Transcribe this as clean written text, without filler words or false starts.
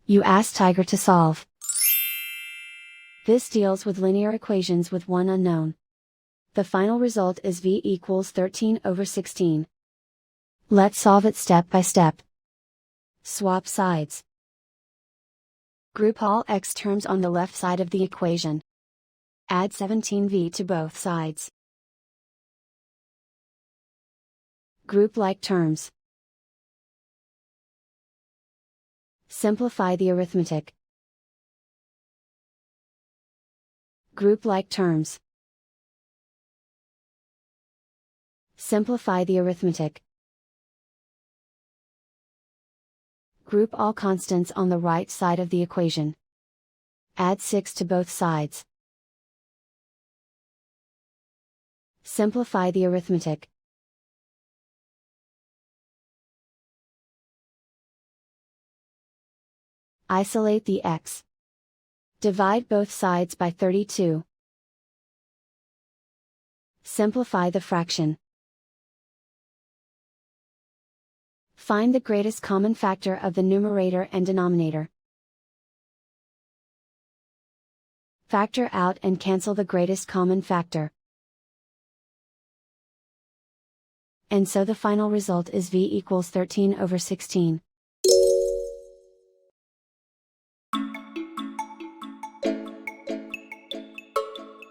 You ask Tiger to solve. This deals with linear equations with one unknown. The final result is v equals 13/16. Let's solve it step by step. Swap sides. Group all x terms on the left side of the equation. Add 17v to both sides. Group like terms. Simplify the arithmetic. Group like terms. Simplify the arithmetic. Group all constants on the right side of the equation. Add 6 to both sides. Simplify the arithmetic. Isolate the x. Divide both sides by 32. Simplify the fraction. Find the greatest common factor of the numerator and denominator. Factor out and cancel the greatest common factor. And so the final result is v equals 13/16.